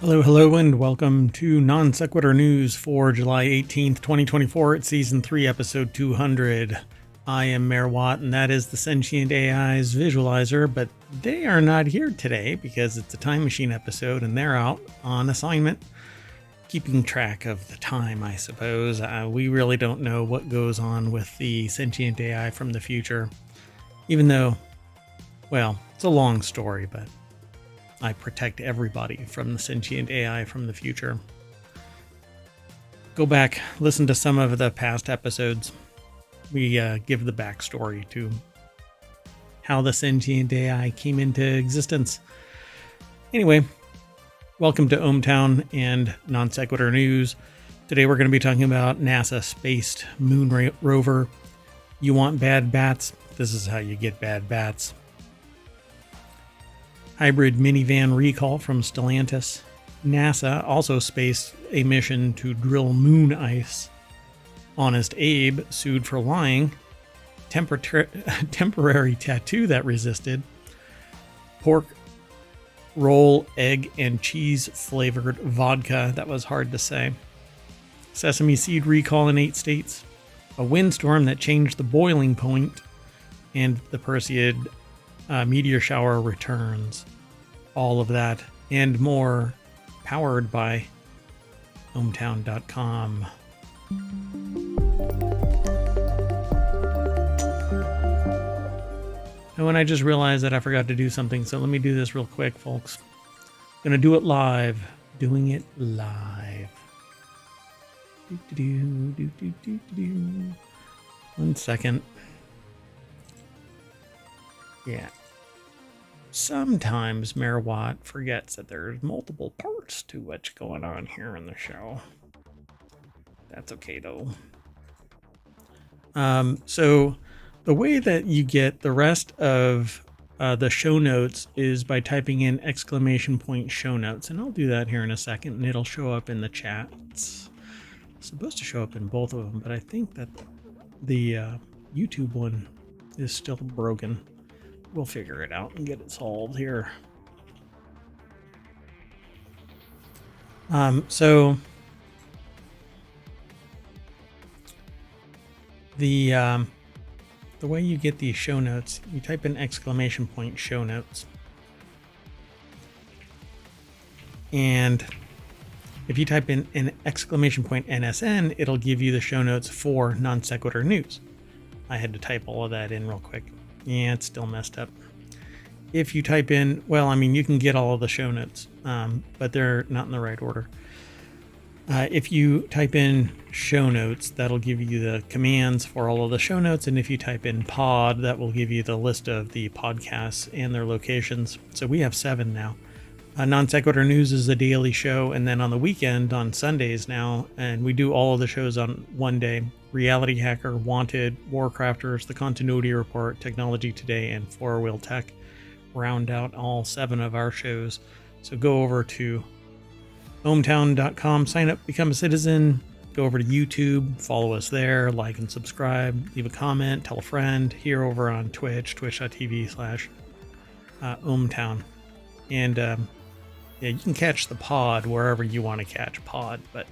Hello, and welcome to Non Sequitur News for July 18th, 2024. It's Season 3, Episode 200. I am Mayor Watt, and that is the Sentient AI's visualizer, but they are not here today because it's a time machine episode, and they're out on assignment, keeping track of the time, I suppose. We really don't know what goes on with the Sentient AI from the future, even though, well, it's a long story, but I protect everybody from the sentient AI from the future. Go back, listen to some of the past episodes. We give the backstory to how the sentient AI came into existence. Anyway, welcome to ohmTown and Non Sequitur News. Today we're going to be talking about NASA Spaced Moon Rover. You want bad bats? This is how you get bad bats. Hybrid minivan recall from Stellantis. NASA also spaced a mission to drill moon ice. Honest Abe sued for lying. Temporary tattoo that resisted. Pork roll, egg, and cheese flavored vodka. That was hard to say. Sesame seed recall in 8 states. A windstorm that changed the boiling point. And the Perseid meteor shower returns. All of that and more, powered by ohmTown.com. And I just realized that I forgot to do something, so let me do this real quick, folks. Gonna do it live. Doing it live. 1 second. Yeah. Sometimes Mayor Watt forgets that there's multiple parts to what's going on here in the show. That's okay, though. So the way that you get the rest of the show notes is by typing in !show notes. And I'll do that here in a second, and it'll show up in the chat. It's supposed to show up in both of them, but I think that the YouTube one is still broken. We'll figure it out and get it solved here. So the way you get these show notes, you type in !show notes. And if you type in an !NSN, it'll give you the show notes for Non Sequitur News. I had to type all of that in real quick. Yeah, it's still messed up. If you type in, well, I mean, you can get all of the show notes, but they're not in the right order. If you type in show notes, that'll give you the commands for all of the show notes. And if you type in pod, that will give you the list of the podcasts and their locations. So we have 7 now. Non Sequitur News is a daily show. And then on the weekend, on Sundays now, and we do all of the shows on one day. Reality Hacker, Wanted, WarCrafters, The Continuity Report, Technology Today, and 4-Wheel Tech round out all 7 of our shows. So go over to ohmTown.com, sign up, become a citizen, go over to YouTube, follow us there, like and subscribe, leave a comment, tell a friend, here over on Twitch, twitch.tv/ohmTown. And yeah, you can catch the pod wherever you want to catch pod, but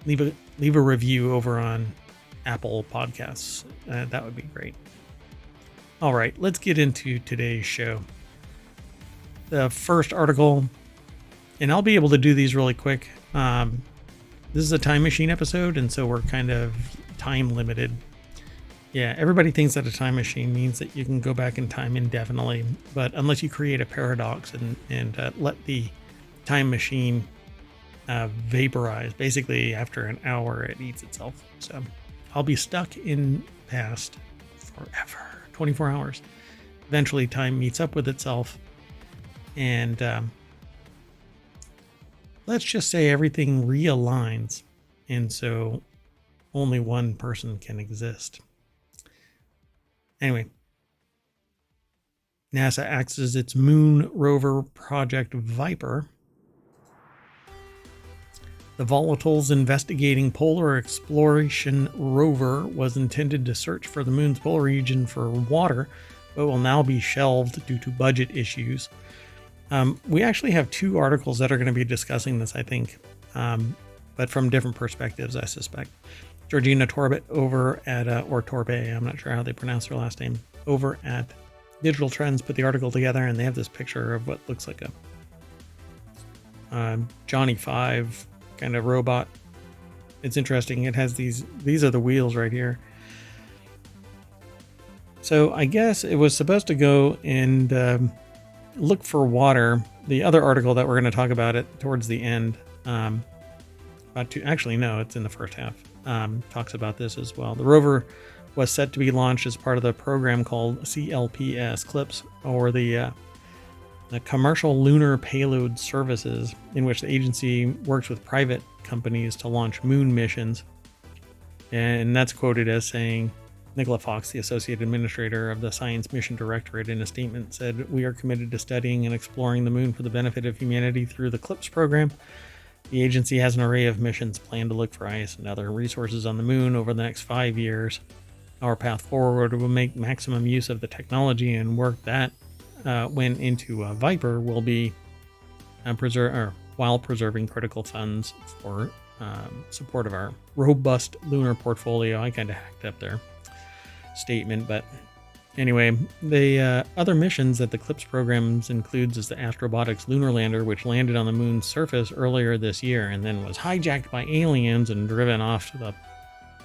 leave a review over on Apple Podcasts. That would be great. All right, let's get into today's show. The first article, and I'll be able to do these really quick. This is a time machine episode, and so we're kind of time limited. Yeah, everybody thinks that a time machine means that you can go back in time indefinitely, but unless you create a paradox and let the time machine vaporize. Basically, after an hour, it eats itself. So I'll be stuck in past forever, 24 hours. Eventually, time meets up with itself. And let's just say everything realigns. And so only one person can exist. Anyway, NASA axes its moon rover Project Viper. The Volatiles Investigating Polar Exploration rover was intended to search for the moon's polar region for water, but will now be shelved due to budget issues. We actually have two articles that are going to be discussing this, I think, but from different perspectives, I suspect. Georgina Torbett over at, or Torbay, I'm not sure how they pronounce her last name, over at Digital Trends put the article together, and they have this picture of what looks like a Johnny 5 kind of robot. It's interesting. It has these are the wheels right here. So I guess it was supposed to go and look for water. The other article that we're going to talk about it towards the end, actually no, it's in the first half, talks about this as well. The rover was set to be launched as part of the program called CLPS CLIPS, or the Commercial Lunar Payload Services, in which the agency works with private companies to launch moon missions. And that's quoted as saying, Nicola Fox, the Associate Administrator of the Science Mission Directorate, in a statement said, "We are committed to studying and exploring the moon for the benefit of humanity through the CLIPS program. The agency has an array of missions planned to look for ice and other resources on the moon over the next 5 years. Our path forward will make maximum use of the technology, and work that went into Viper will be while preserving critical funds for support of our robust lunar portfolio." I kind of hacked up their statement, but anyway, the other missions that the CLIPS programs includes is the Astrobotics lunar lander, which landed on the moon's surface earlier this year and then was hijacked by aliens and driven off to the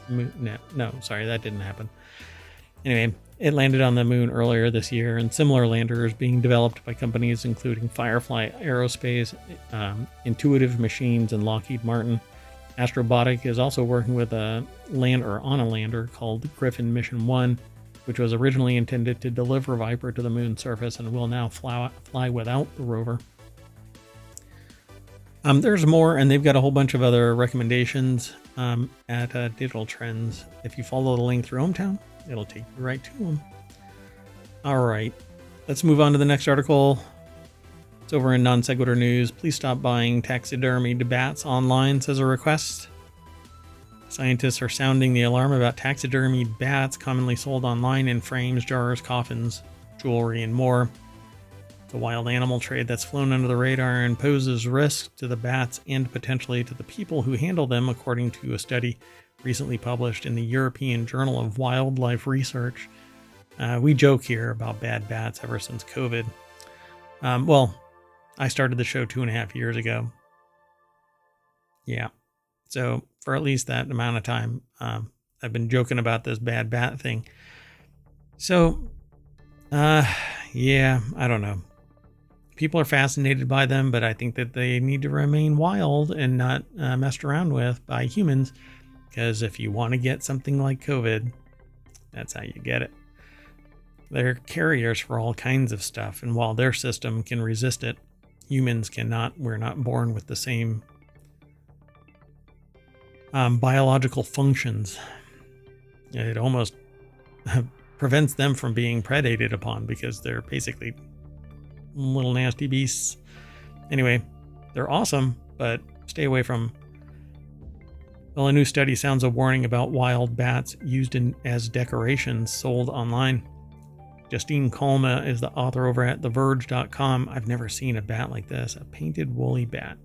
moon. No, sorry, that didn't happen. Anyway, it landed on the moon earlier this year, and similar landers being developed by companies including Firefly Aerospace, Intuitive Machines, and Lockheed Martin. Astrobotic is also working with on a lander called Griffin Mission 1, which was originally intended to deliver Viper to the moon's surface and will now fly without the rover. There's more, and they've got a whole bunch of other recommendations at Digital Trends. If you follow the link through ohmTown, it'll take you right to them. All right, let's move on to the next article. It's over in Non Sequitur News. Please stop buying taxidermied bats online, says a request. Scientists are sounding the alarm about taxidermied bats commonly sold online in frames, jars, coffins, jewelry, and more. It's a wild animal trade that's flown under the radar and poses risk to the bats and potentially to the people who handle them, according to a study recently published in the European Journal of Wildlife Research. We joke here about bad bats ever since COVID. Well, I started the show 2.5 years ago. Yeah. So for at least that amount of time, I've been joking about this bad bat thing. So, yeah, I don't know. People are fascinated by them, but I think that they need to remain wild and not messed around with by humans. Because if you want to get something like COVID, that's how you get it. They're carriers for all kinds of stuff, and while their system can resist it, humans cannot. We're not born with the same biological functions. It almost prevents them from being predated upon because they're basically little nasty beasts. Anyway, they're awesome, but stay away from. Well, a new study sounds a warning about wild bats used as decorations sold online. Justine Colma is the author over at TheVerge.com. I've never seen a bat like this, a painted woolly bat,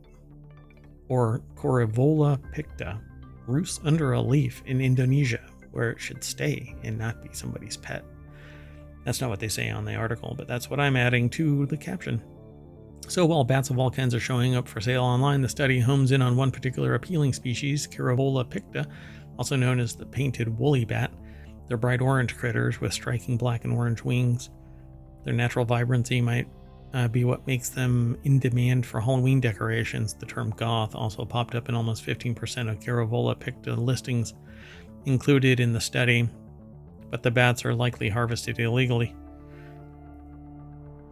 or Coryphola picta, roosts under a leaf in Indonesia, where it should stay and not be somebody's pet. That's not what they say on the article, but that's what I'm adding to the caption. So while bats of all kinds are showing up for sale online, the study homes in on one particular appealing species, Coryphola picta, also known as the painted woolly bat. They're bright orange critters with striking black and orange wings. Their natural vibrancy might be what makes them in demand for Halloween decorations. The term goth also popped up in almost 15% of Coryphola picta listings included in the study, but the bats are likely harvested illegally.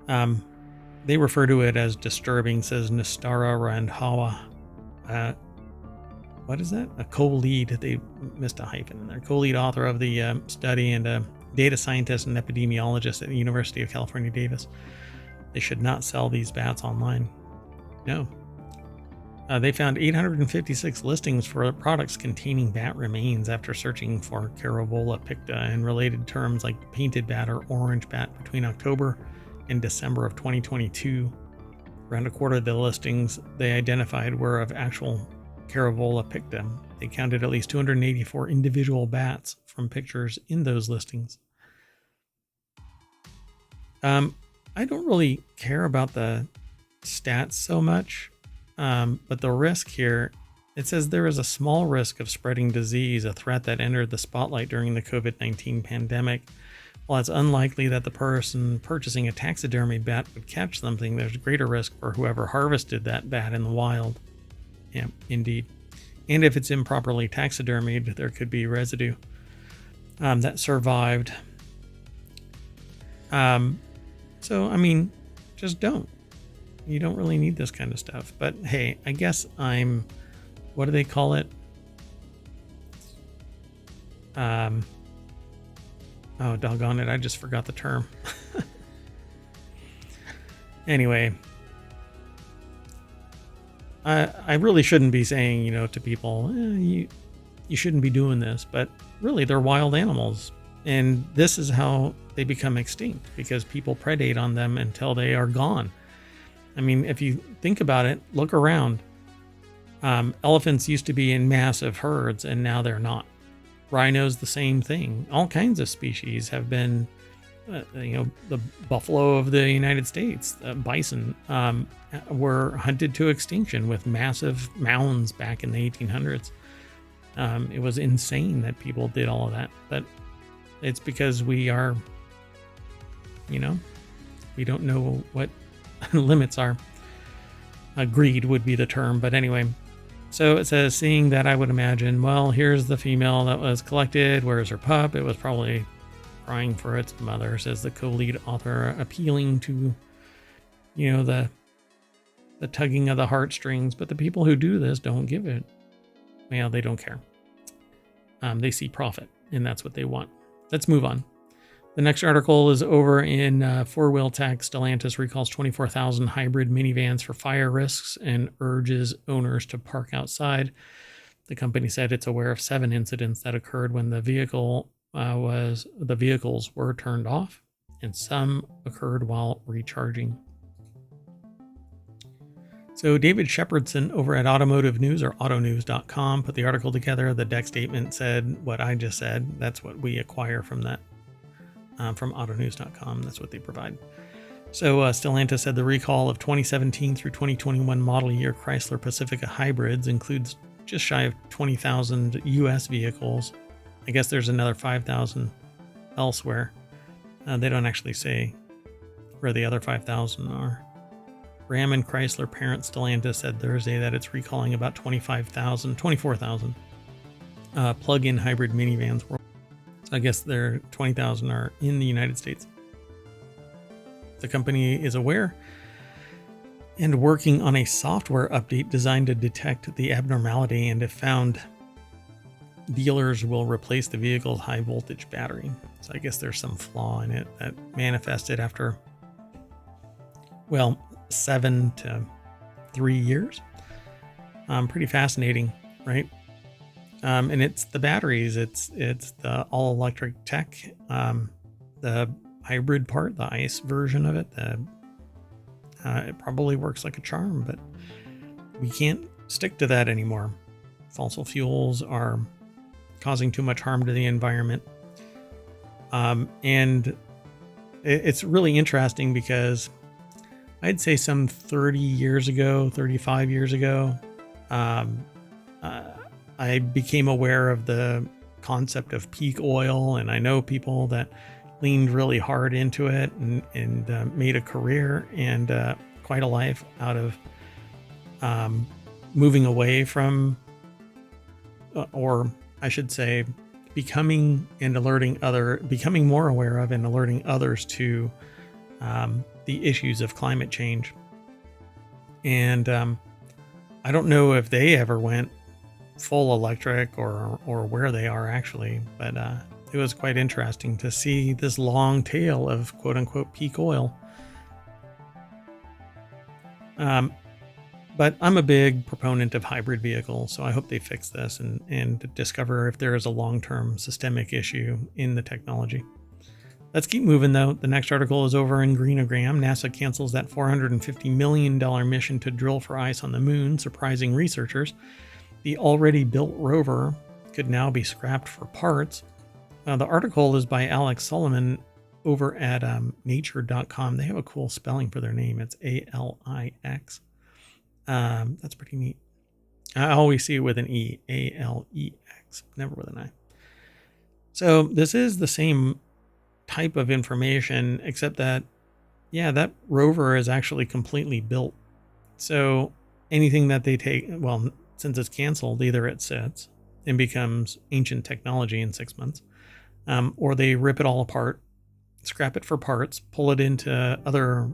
They refer to it as disturbing, says Nastara Randhawa. What is that? A co-lead. They missed a hyphen in there. Co-lead author of the study and a data scientist and epidemiologist at the University of California, Davis. They should not sell these bats online. No. They found 856 listings for products containing bat remains after searching for Coryphola picta and related terms like painted bat or orange bat between October and December of 2022. Around a quarter of the listings they identified were of actual Caravola picta. They counted at least 284 individual bats from pictures in those listings. I don't really care about the stats so much, but the risk here, it says there is a small risk of spreading disease, a threat that entered the spotlight during the COVID-19 pandemic. While it's unlikely that the person purchasing a taxidermy bat would catch something, there's a greater risk for whoever harvested that bat in the wild. Yeah, indeed. And if it's improperly taxidermied, there could be residue that survived. So, I mean, just don't. You don't really need this kind of stuff. But hey, I guess what do they call it? Oh, doggone it. I just forgot the term. Anyway, I really shouldn't be saying, to people, you shouldn't be doing this, but really they're wild animals. And this is how they become extinct, because people predate on them until they are gone. I mean, if you think about it, look around. Elephants used to be in massive herds, and now they're not. Rhinos, the same thing. All kinds of species have been, the buffalo of the United States, bison, were hunted to extinction with massive mounds back in the 1800s. It was insane that people did all of that, but it's because we are, we don't know what limits are. Greed would be the term, but anyway. So it says, seeing that, I would imagine, well, here's the female that was collected. Where's her pup? It was probably crying for its mother, says the co-lead author, appealing to, the tugging of the heartstrings. But the people who do this don't give it. Well, they don't care. They see profit, and that's what they want. Let's move on. The next article is over in four-wheel tech. Stellantis recalls 24,000 hybrid minivans for fire risks and urges owners to park outside. The company said it's aware of 7 incidents that occurred when the vehicles were turned off, and some occurred while recharging. So David Shepardson over at Automotive News, or autonews.com, put the article together. The deck statement said what I just said. That's what we acquire from that. From autonews.com. That's what they provide. So Stellantis said the recall of 2017 through 2021 model year Chrysler Pacifica hybrids includes just shy of 20,000 U.S. vehicles. I guess there's another 5,000 elsewhere. They don't actually say where the other 5,000 are. Ram and Chrysler parent Stellantis said Thursday that it's recalling about 24,000 plug-in hybrid minivans worldwide. So I guess there 20,000 are in the United States. The company is aware and working on a software update designed to detect the abnormality, and if found, dealers will replace the vehicle's high voltage battery. So I guess there's some flaw in it that manifested after, 7 to 3 years. Pretty fascinating, right? And it's the batteries, it's the all electric tech, the hybrid part, the ICE version of it. It probably works like a charm, but we can't stick to that anymore. Fossil fuels are causing too much harm to the environment. And it's really interesting because I'd say some 35 years ago, I became aware of the concept of peak oil, and I know people that leaned really hard into it and made a career and quite a life out of moving away from, or I should say, becoming more aware of and alerting others to the issues of climate change. And I don't know if they ever went full electric or where they are actually, but it was quite interesting to see this long tail of quote unquote peak oil. But I'm a big proponent of hybrid vehicles, so I hope they fix this and discover if there is a long-term systemic issue in the technology. Let's keep moving, though. The next article is over in Greenagram. NASA cancels that $450 million mission to drill for ice on the moon, surprising researchers. The already built rover could now be scrapped for parts. The article is by Alex Solomon over at nature.com. They have a cool spelling for their name. It's A-L-I-X. That's pretty neat. I always see it with an E, A-L-E-X, never with an I. So this is the same type of information, except that, yeah, that rover is actually completely built. So anything that they take, well, since it's canceled, either it sits and becomes ancient technology in 6 months, or they rip it all apart, scrap it for parts, pull it into other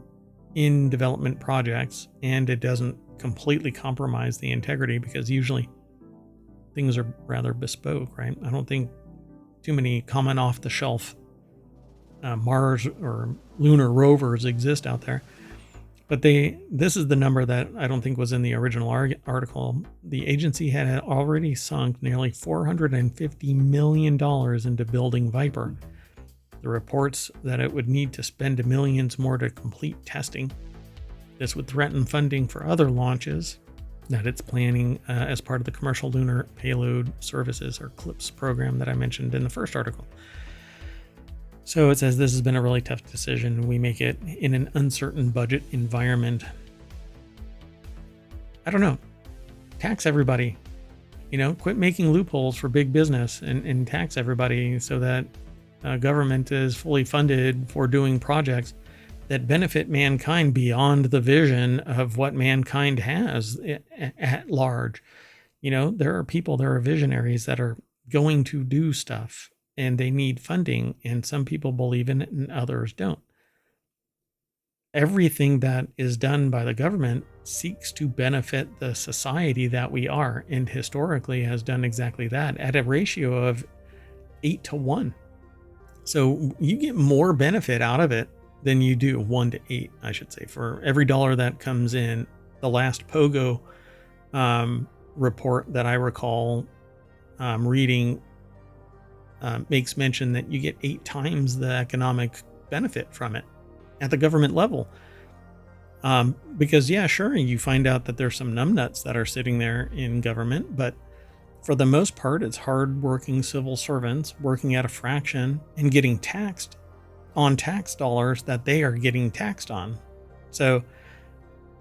in development projects, and it doesn't completely compromise the integrity, because usually things are rather bespoke, right? I don't think too many common off-the-shelf Mars or lunar rovers exist out there. But this is the number that I don't think was in the original article. The agency had already sunk nearly $450 million into building Viper. The reports that it would need to spend millions more to complete testing. This would threaten funding for other launches that it's planning as part of the Commercial Lunar Payload Services, or CLPS program that I mentioned in the first article. So it says this has been a really tough decision. We make it in an uncertain budget environment. I don't know. Tax everybody. Quit making loopholes for big business and tax everybody so that government is fully funded for doing projects that benefit mankind beyond the vision of what mankind has at large. There are people, there are visionaries that are going to do stuff, and they need funding, and some people believe in it and others don't. Everything that is done by the government seeks to benefit the society that we are, and historically has done exactly that at a ratio of 8-to-1. So you get more benefit out of it than you do 1-to-8, I should say. For every dollar that comes in, the last Pogo report that I recall reading makes mention that you get 8 times the economic benefit from it at the government level. Because, yeah, sure, you find out that there's some numbnuts that are sitting there in government, but for the most part, it's hardworking civil servants working at a fraction and getting taxed on tax dollars that they are getting taxed on. So,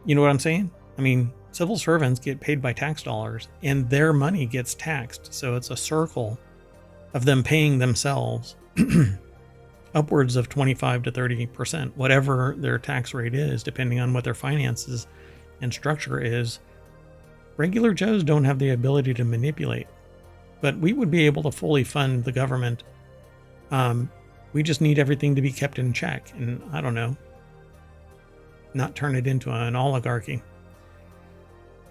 you know what I'm saying? I mean, civil servants get paid by tax dollars and their money gets taxed. So it's a circle of them paying themselves upwards of 25 to 30%, whatever their tax rate is, depending on what their finances and structure is. Regular Joes don't have the ability to manipulate, but we would be able to fully fund the government. We just need everything to be kept in check, and I don't know, not turn it into an oligarchy.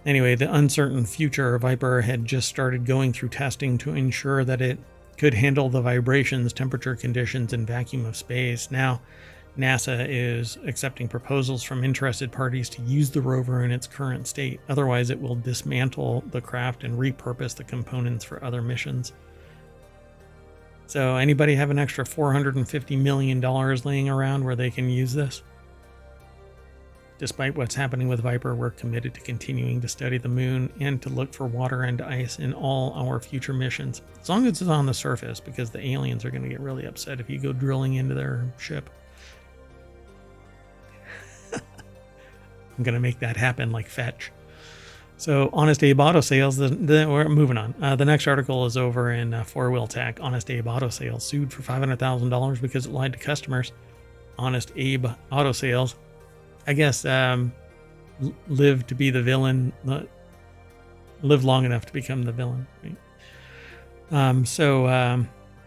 Anyway, the uncertain future Viper had just started going through testing to ensure that it could handle the vibrations, temperature conditions, and vacuum of space. Now, NASA is accepting proposals from interested parties to use the rover in its current state. Otherwise, it will dismantle the craft and repurpose the components for other missions. So anybody have an extra $450 million laying around where they can use this? Despite what's happening with Viper, we're committed to continuing to study the moon and to look for water and ice in all our future missions, as long as it's on the surface, because the aliens are going to get really upset if you go drilling into their ship. I'm going to make that happen like Fetch. So Honest Abe Auto Sales, we're moving on. The next article is over in Four-Wheel Tech. Honest Abe Auto Sales sued for $500,000 because it lied to customers. Honest Abe Auto Sales, I guess, live to be the villain, live long enough to become the villain. Right?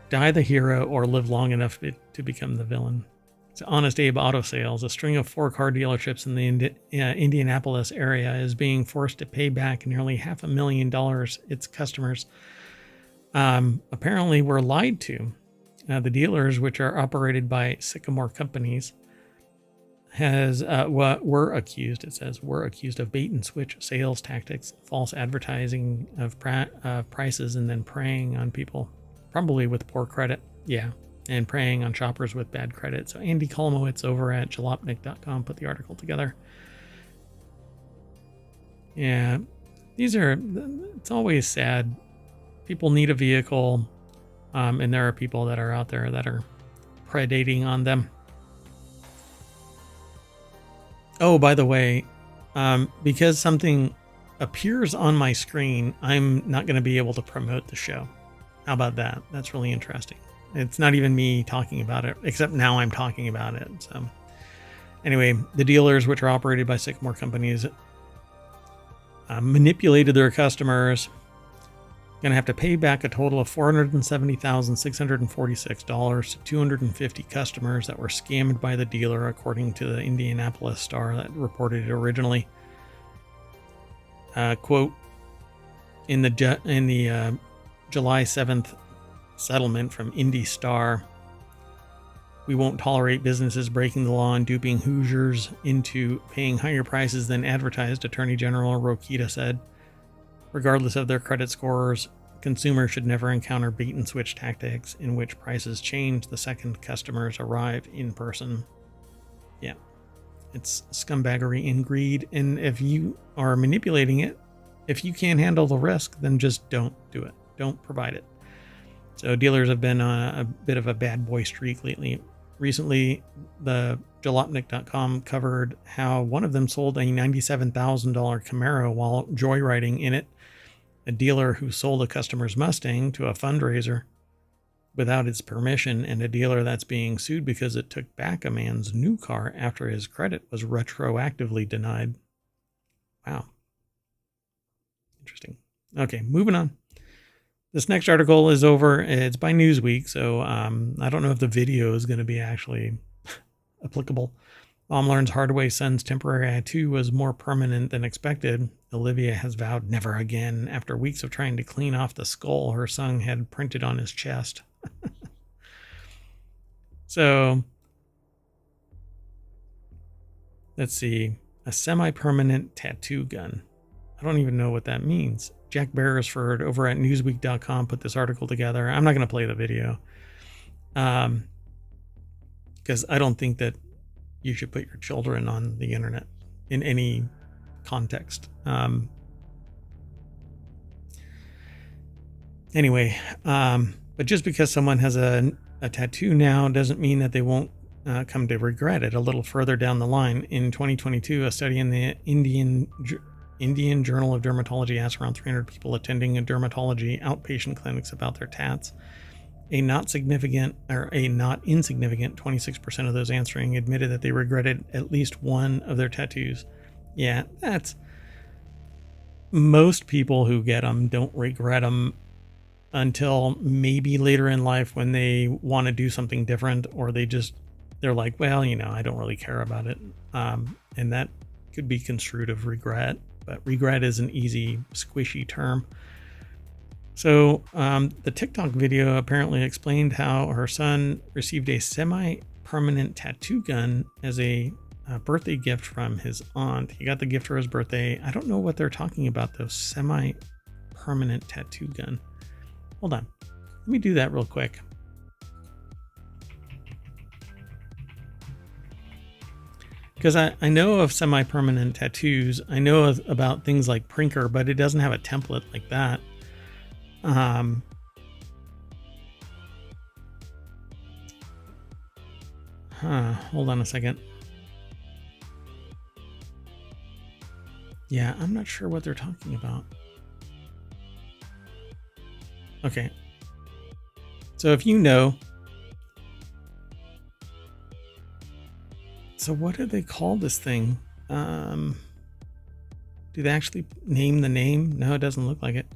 Die the hero or live long enough to become the villain. So Honest Abe Auto Sales, a string of 4 car dealerships in the Indianapolis area, is being forced to pay back nearly $500,000 its customers apparently were lied to. The dealers, which are operated by Sycamore Companies, were accused of bait and switch sales tactics, false advertising of prices, and then preying on people, probably with poor credit. Yeah, and preying on shoppers with bad credit. So Andy Kolomowitz over at jalopnik.com put the article together. Yeah, it's always sad. People need a vehicle, and there are people that are out there that are predating on them. Oh, by the way, because something appears on my screen, I'm not going to be able to promote the show. How about that? That's really interesting. It's not even me talking about it, except now I'm talking about it. So anyway, the dealers, which are operated by Sycamore companies, manipulated their customers. Going to have to pay back a total of $470,646 to 250 customers that were scammed by the dealer, according to the Indianapolis Star that reported it originally. Quote, in the July 7th settlement from Indy Star, we won't tolerate businesses breaking the law and duping Hoosiers into paying higher prices than advertised, Attorney General Rokita said. Regardless of their credit scores, consumers should never encounter bait-and-switch tactics in which prices change the second customers arrive in person. Yeah, it's scumbaggery and greed, and if you are manipulating it, if you can't handle the risk, then just don't do it. Don't provide it. So dealers have been on a bit of a bad boy streak lately. Recently, the jalopnik.com covered how one of them sold a $97,000 Camaro while joyriding in it. A dealer who sold a customer's Mustang to a fundraiser without its permission, and a dealer that's being sued because it took back a man's new car after his credit was retroactively denied. Wow. Interesting. Okay, moving on. This next article is over. It's by Newsweek, so I don't know if the video is going to be actually applicable. Mom learns hard way son's temporary tattoo was more permanent than expected. Olivia has vowed never again after weeks of trying to clean off the skull her son had printed on his chest. So, let's see. A semi-permanent tattoo gun. I don't even know what that means. Jack Beresford over at Newsweek.com put this article together. I'm not going to play the video because I don't think that you should put your children on the internet in any context. Anyway, but just because someone has a tattoo now doesn't mean that they won't come to regret it a little further down the line. In 2022, a study in the Indian Journal of Dermatology asked around 300 people attending a dermatology outpatient clinics about their tats. A not insignificant 26% of those answering admitted that they regretted at least one of their tattoos. Yeah, that's... Most people who get them don't regret them until maybe later in life when they want to do something different, or they're like, well, I don't really care about it. And that could be construed of regret, but regret is an easy, squishy term. So the TikTok video apparently explained how her son received a semi-permanent tattoo gun as a birthday gift from his aunt. He got the gift for his birthday. I don't know what they're talking about, though. Semi-permanent tattoo gun. Hold on. Let me do that real quick. Because I know of semi-permanent tattoos. I know about things like Prinker, but it doesn't have a template like that. Hold on a second. Yeah, I'm not sure what they're talking about. Okay. So if you know... So what do they call this thing? Do they actually name the name? No, it doesn't look like it.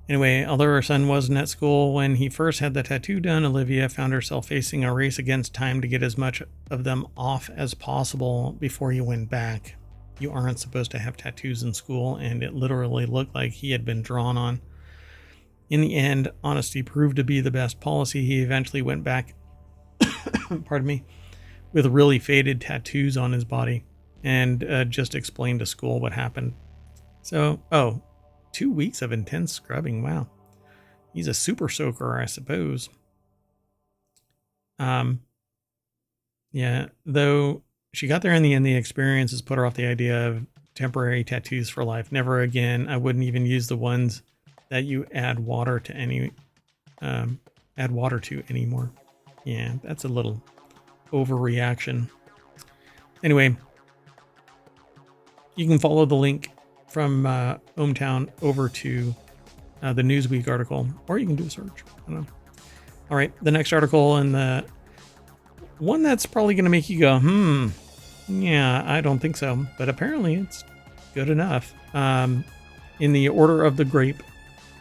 Anyway, although her son wasn't at school when he first had the tattoo done, Olivia found herself facing a race against time to get as much of them off as possible before he went back. You aren't supposed to have tattoos in school, and it literally looked like he had been drawn on. In the end, honesty proved to be the best policy. He eventually went back, pardon me, with really faded tattoos on his body, and just explained to school what happened. So, 2 weeks of intense scrubbing. Wow. He's a super soaker, I suppose. Yeah, though she got there in the end, the experience has put her off the idea of temporary tattoos for life. Never again. I wouldn't even use the ones that you add water to anymore. Yeah, that's a little overreaction. Anyway, you can follow the link from ohmTown over to the Newsweek article, or you can do a search. I don't know. All right, the next article, and the one that's probably going to make you go, yeah, I don't think so, but apparently it's good enough. In the Order of the Grape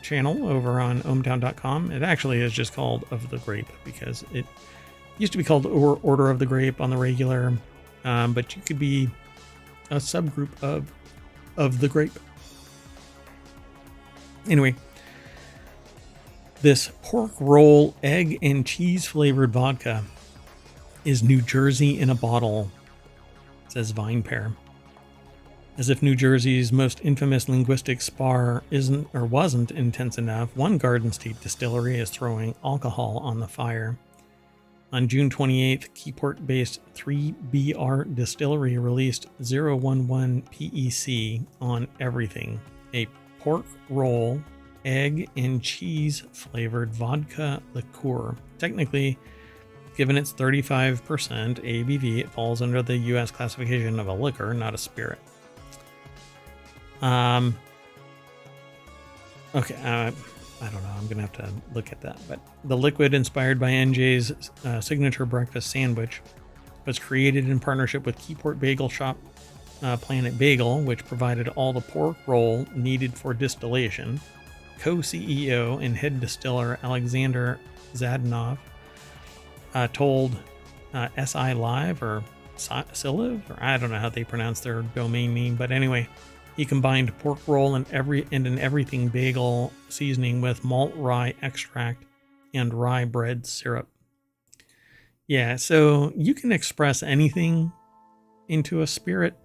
channel over on ohmTown.com, it actually is just called Of the Grape because it used to be called Order of the Grape on the regular, but you could be a subgroup of the grape. Anyway, this pork roll, egg, and cheese flavored vodka is New Jersey in a bottle, says VinePair. As if New Jersey's most infamous linguistic spar isn't or wasn't intense enough, one Garden State distillery is throwing alcohol on the fire. On June 28th, Keyport-based 3BR Distillery released 011 PEC on everything, a pork roll, egg, and cheese flavored vodka liqueur. Technically, given its 35% ABV, it falls under the U.S. classification of a liquor, not a spirit. Okay, I don't know. I'm going to have to look at that. But the liquid, inspired by NJ's signature breakfast sandwich, was created in partnership with Keyport Bagel Shop Planet Bagel, which provided all the pork roll needed for distillation. Co-CEO and head distiller Alexander Zadanov told SI Live or Siliv, or I don't know how they pronounce their domain name, but anyway, he combined pork roll and an everything bagel seasoning with malt rye extract and rye bread syrup. Yeah, so you can express anything into a spirit.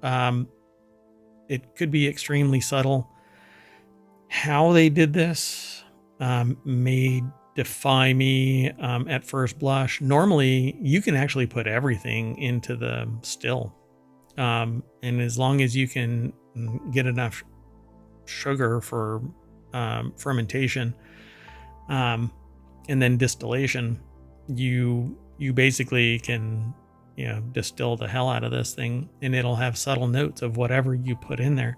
It could be extremely subtle. How they did this may defy me at first blush. Normally, you can actually put everything into the still. And as long as you can get enough sugar for fermentation and then distillation, you basically can distill the hell out of this thing, and it'll have subtle notes of whatever you put in there.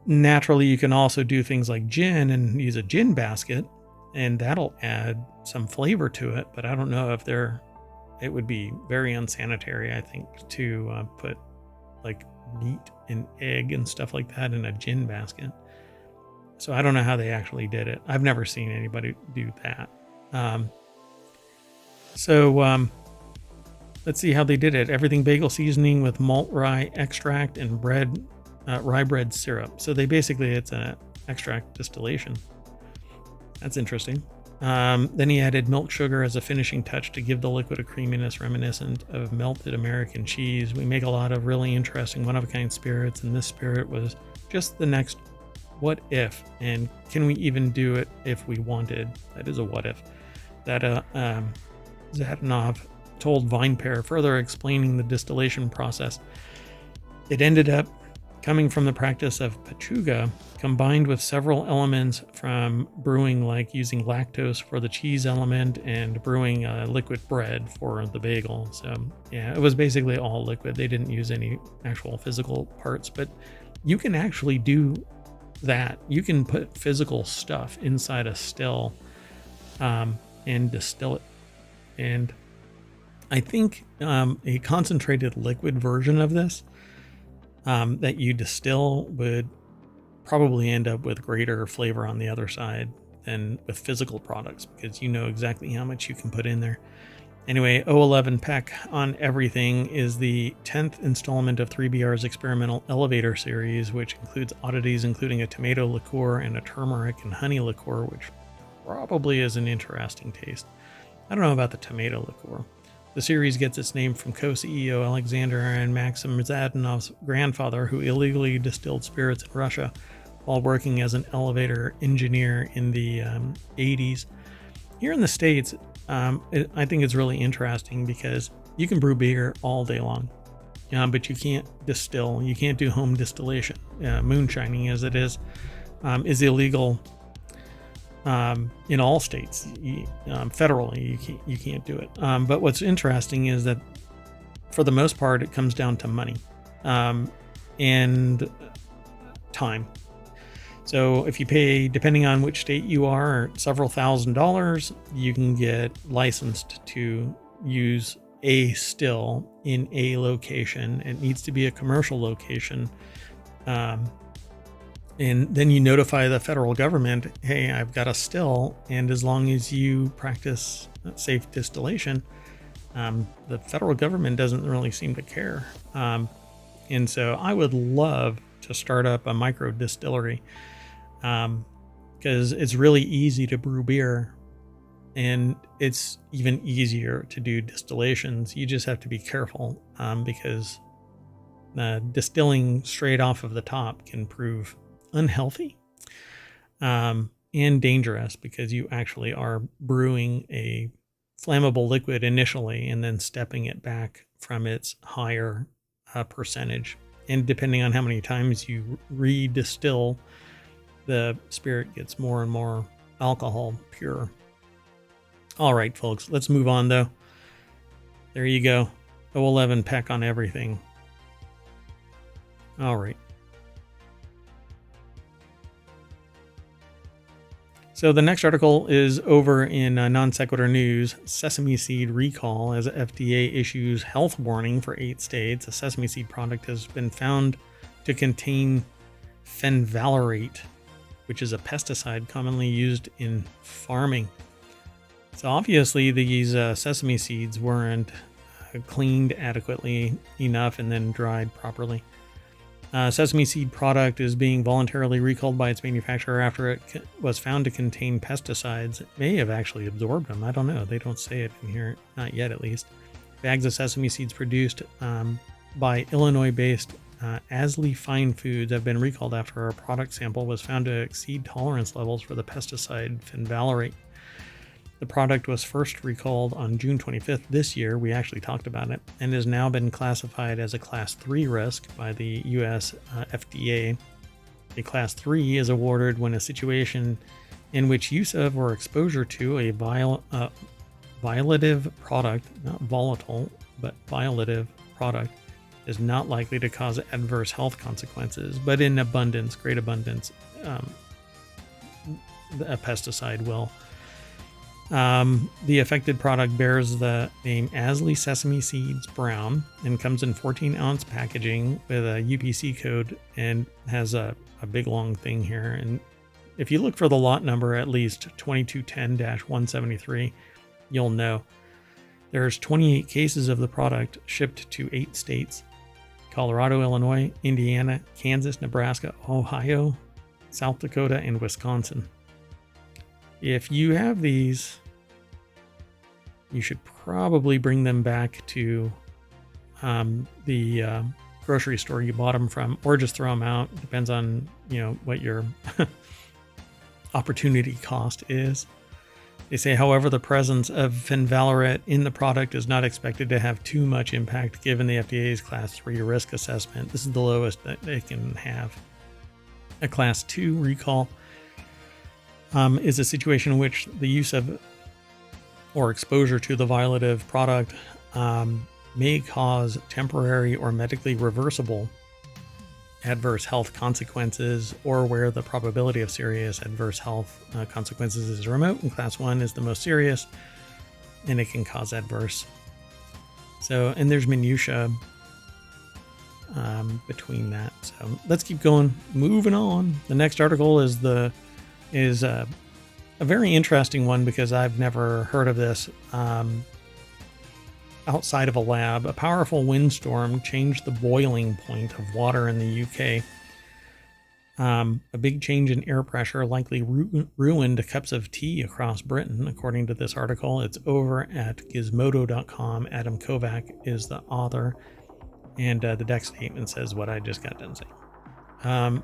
Naturally, you can also do things like gin and use a gin basket, and that'll add some flavor to it, but I don't know if it would be very unsanitary, I think, to put like meat and egg and stuff like that in a gin basket. So I don't know how they actually did it. I've never seen anybody do that. Let's see how they did it. Everything bagel seasoning with malt rye extract and rye bread syrup. So it's an extract distillation. That's interesting. Then he added milk sugar as a finishing touch to give the liquid a creaminess reminiscent of melted American cheese. We make a lot of really interesting one-of-a-kind spirits, and this spirit was just the next what if, and can we even do it if we wanted? That is a what if. That Zatanov told VinePair, further explaining the distillation process. It ended up coming from the practice of pachuga, combined with several elements from brewing, like using lactose for the cheese element and brewing liquid bread for the bagel. So yeah, it was basically all liquid. They didn't use any actual physical parts, but you can actually do that. You can put physical stuff inside a still and distill it. And I think a concentrated liquid version of this that you distill would probably end up with greater flavor on the other side than with physical products, because you know exactly how much you can put in there. Anyway, 011 PEC on everything is the 10th installment of 3BR's experimental elevator series, which includes oddities including a tomato liqueur and a turmeric and honey liqueur, which probably is an interesting taste. I don't know about the tomato liqueur. The series gets its name from co-CEO Alexander and Maxim Zadanov's grandfather, who illegally distilled spirits in Russia while working as an elevator engineer in the 80s. Here in the States, I think it's really interesting because you can brew beer all day long, but you can't distill. You can't do home distillation. Moonshining, as it is illegal in all states. Federally, you can't do it. But what's interesting is that for the most part, it comes down to money and time. So if you pay, depending on which state you are, several $1,000s, you can get licensed to use a still in a location. It needs to be a commercial location. And then you notify the federal government, hey, I've got a still. And as long as you practice safe distillation, the federal government doesn't really seem to care. And so I would love to start up a micro distillery, because it's really easy to brew beer and it's even easier to do distillations. You just have to be careful, because distilling straight off of the top can prove unhealthy and dangerous, because you actually are brewing a flammable liquid initially and then stepping it back from its higher percentage. And depending on how many times you redistill, the spirit gets more and more alcohol pure. All right, folks, let's move on though. There you go. 011 peck on everything. All right. So the next article is over in Non Sequitur News. Sesame seed recall as FDA issues health warning for 8 states. A sesame seed product has been found to contain fenvalerate, which is a pesticide commonly used in farming. So obviously these sesame seeds weren't cleaned adequately enough and then dried properly. Sesame seed product is being voluntarily recalled by its manufacturer after it was found to contain pesticides. It may have actually absorbed them. I don't know. They don't say it in here, not yet at least. Bags of sesame seeds produced by Illinois-based Asley Fine Foods have been recalled after a product sample was found to exceed tolerance levels for the pesticide fenvalerate. The product was first recalled on June 25th this year. We actually talked about it, and has now been classified as a Class 3 risk by the U.S. FDA. A Class 3 is awarded when a situation in which use of or exposure to a violative product, not volatile, but violative product, is not likely to cause adverse health consequences, but in abundance, great abundance, a pesticide will. The affected product bears the name Asley Sesame Seeds Brown and comes in 14-ounce packaging with a UPC code and has a big long thing here. And if you look for the lot number, at least 2210-173, you'll know. There's 28 cases of the product shipped to 8 states: Colorado, Illinois, Indiana, Kansas, Nebraska, Ohio, South Dakota, and Wisconsin. If you have these, you should probably bring them back to the grocery store you bought them from, or just throw them out. Depends on, what your opportunity cost is. They say, however, the presence of fenvalerate in the product is not expected to have too much impact given the FDA's Class 3 risk assessment. This is the lowest that they can have. A Class 2 recall is a situation in which the use of or exposure to the violative product may cause temporary or medically reversible adverse health consequences, or where the probability of serious adverse health consequences is remote, and Class 1 is the most serious, and it can cause adverse. So, and there's minutia between that. So let's keep going, moving on. The next article is a very interesting one, because I've never heard of this outside of a lab. A powerful windstorm changed the boiling point of water in the UK. A big change in air pressure likely ruined cups of tea across Britain, according to this article. It's over at gizmodo.com. Adam Kovac is the author, and the deck statement says what I just got done saying.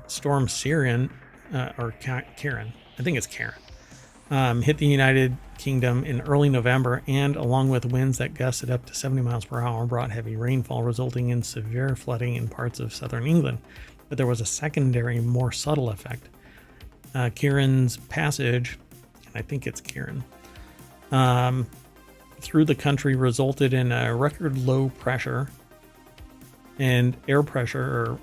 Storm Karen, I think it's Karen, hit the United Kingdom in early November, and along with winds that gusted up to 70 miles per hour, brought heavy rainfall, resulting in severe flooding in parts of southern England. But there was a secondary, more subtle effect. Kieran's passage, and I think it's Kieran, through the country resulted in a record low pressure, and air pressure,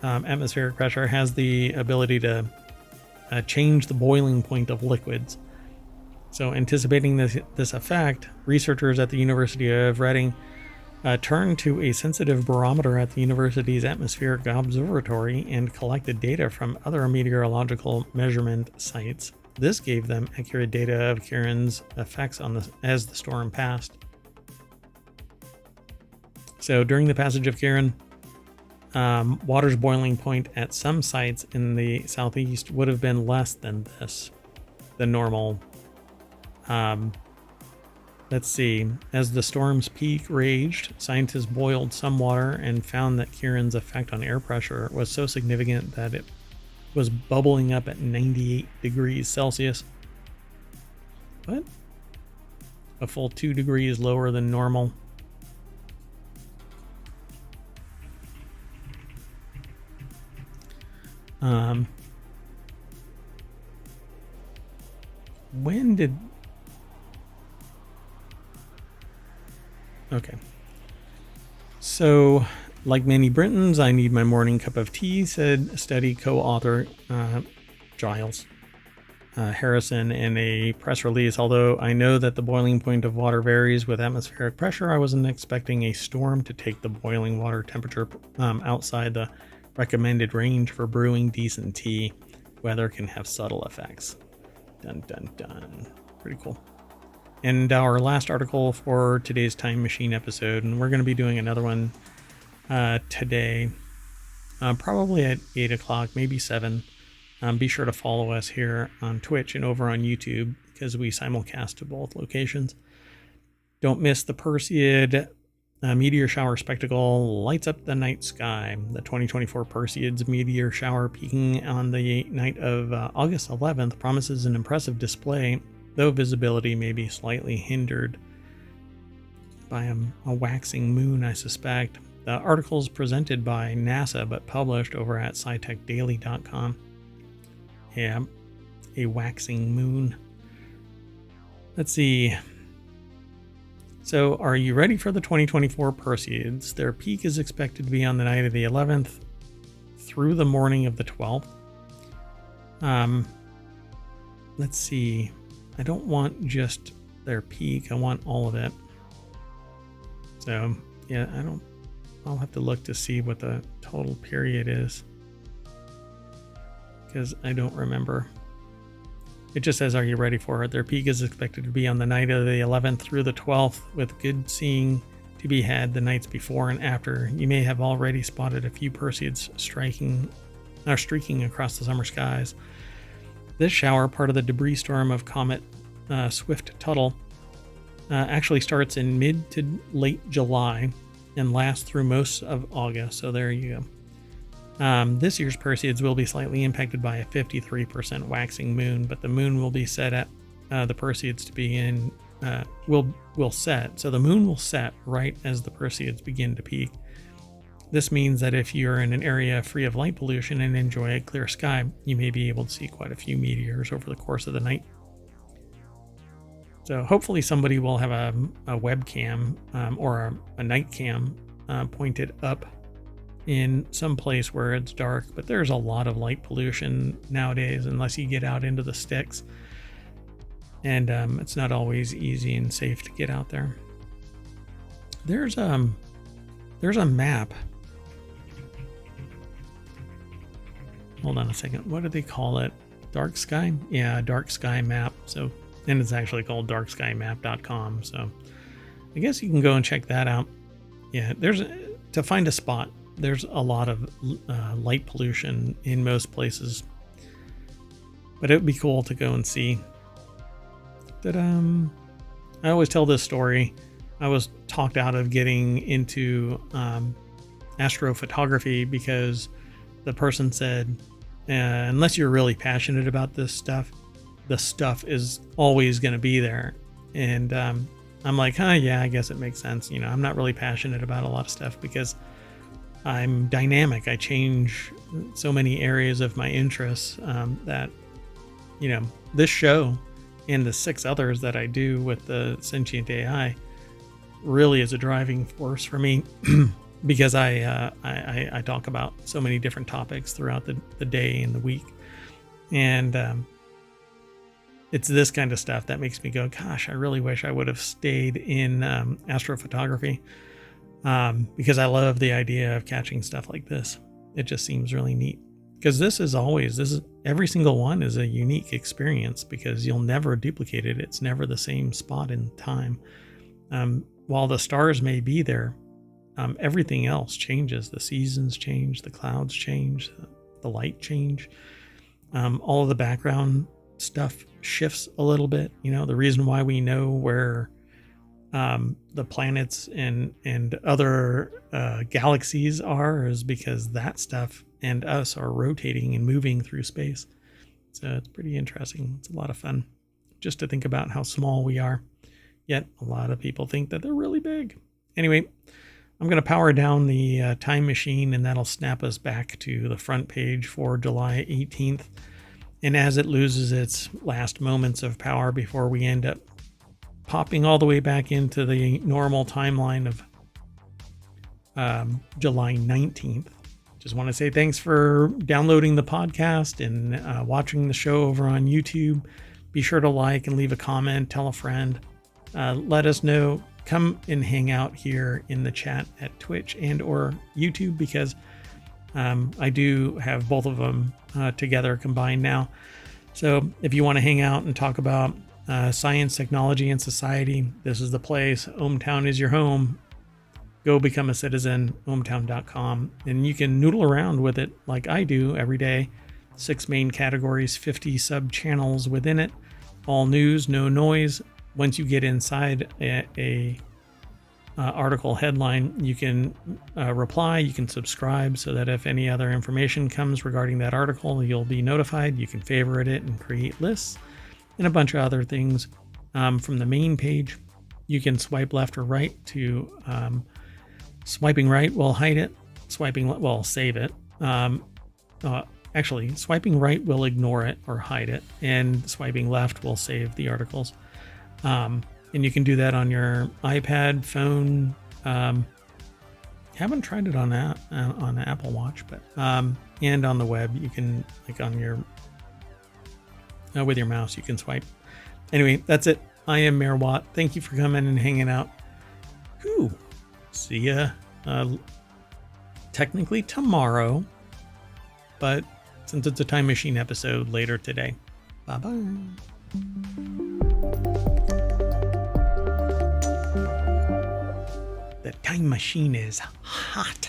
atmospheric pressure has the ability to change the boiling point of liquids. So anticipating this effect, researchers at the University of Reading turned to a sensitive barometer at the university's atmospheric observatory and collected data from other meteorological measurement sites. This gave them accurate data of Kieran's effects as the storm passed. So during the passage of Kieran, water's boiling point at some sites in the southeast would have been less than the normal. Let's see. As the storm's peak raged, scientists boiled some water and found that Kieran's effect on air pressure was so significant that it was bubbling up at 98 degrees Celsius. What? A full 2 degrees lower than normal. When did... Okay. So, like many Britons, I need my morning cup of tea, said study co-author Giles Harrison in a press release. Although I know that the boiling point of water varies with atmospheric pressure, I wasn't expecting a storm to take the boiling water temperature outside the recommended range for brewing decent tea. Weather can have subtle effects. Dun dun dun. Pretty cool. And our last article for today's Time Machine episode, and we're going to be doing another one today, probably at 8 o'clock, maybe 7. Be sure to follow us here on Twitch and over on YouTube because we simulcast to both locations. Don't miss the Perseid meteor shower spectacle lights up the night sky. The 2024 Perseids meteor shower peaking on the night of August 11th promises an impressive display, though visibility may be slightly hindered by a waxing moon, I suspect. The article is presented by NASA but published over at scitechdaily.com. Yeah, a waxing moon. Let's see. So, are you ready for the 2024 Perseids? Their peak is expected to be on the night of the 11th through the morning of the 12th. Let's see. I don't want just their peak. I want all of it. So, yeah, I'll have to look to see what the total period is, because I don't remember. It just says, are you ready for it? Their peak is expected to be on the night of the 11th through the 12th, with good seeing to be had the nights before and after. You may have already spotted a few Perseids streaking across the summer skies. This shower, part of the debris storm of Comet Swift-Tuttle, actually starts in mid to late July and lasts through most of August. So there you go. This year's Perseids will be slightly impacted by a 53% waxing moon, but the moon will be set at the Perseids to be in will set. So the moon will set right as the Perseids begin to peak. This means that if you're in an area free of light pollution and enjoy a clear sky, you may be able to see quite a few meteors over the course of the night. So hopefully somebody will have a webcam or a night cam pointed up in some place where it's dark, but there's a lot of light pollution nowadays unless you get out into the sticks, and it's not always easy and safe to get out there. There's a map. Hold on a second. What do they call it? Dark sky? Yeah, dark sky map. So, and it's actually called darkskymap.com. So I guess you can go and check that out. Yeah, to find a spot, there's a lot of light pollution in most places, but it would be cool to go and see. But I always tell this story. I was talked out of getting into astrophotography because the person said, unless you're really passionate about this stuff, the stuff is always going to be there. And I'm like, yeah, I guess it makes sense. I'm not really passionate about a lot of stuff because I'm dynamic. I change so many areas of my interests that, this show and the 6 others that I do with the Sentient AI really is a driving force for me because I talk about so many different topics throughout the day and the week. And it's this kind of stuff that makes me go, gosh, I really wish I would have stayed in astrophotography because I love the idea of catching stuff like this. It just seems really neat. Because every single one is a unique experience because you'll never duplicate it. It's never the same spot in time. While the stars may be there, everything else changes. The seasons change, the clouds change, the light change. All of the background stuff shifts a little bit. The reason why we know where the planets and other galaxies are is because that stuff and us are rotating and moving through space. So it's pretty interesting. It's a lot of fun just to think about how small we are. Yet a lot of people think that they're really big. Anyway, I'm going to power down the time machine, and that'll snap us back to the front page for July 18th. And as it loses its last moments of power before we end up popping all the way back into the normal timeline of July 19th. Just want to say thanks for downloading the podcast and watching the show over on YouTube. Be sure to like and leave a comment, tell a friend. Let us know. Come and hang out here in the chat at Twitch and or YouTube because I do have both of them together combined now. So if you want to hang out and talk about science, technology, and society, this is the place. ohmTown is your home. Go become a citizen, ohmTown.com, and you can noodle around with it like I do every day. 6 main categories, 50 sub channels within it, all news, no noise. Once you get inside a article headline, you can reply, you can subscribe so that if any other information comes regarding that article, you'll be notified. You can favorite it and create lists and a bunch of other things. From the main page, you can swipe left or right to swiping right will hide it. Save it. Actually, swiping right will ignore it or hide it, and swiping left will save the articles. And you can do that on your iPad, phone. Haven't tried it on the Apple Watch, but and on the web, you can on your with your mouse, you can swipe. Anyway, that's it. I am Mayor Watt. Thank you for coming and hanging out. See ya. Technically tomorrow, but since it's a time machine episode, later today. Bye-bye. The time machine is hot.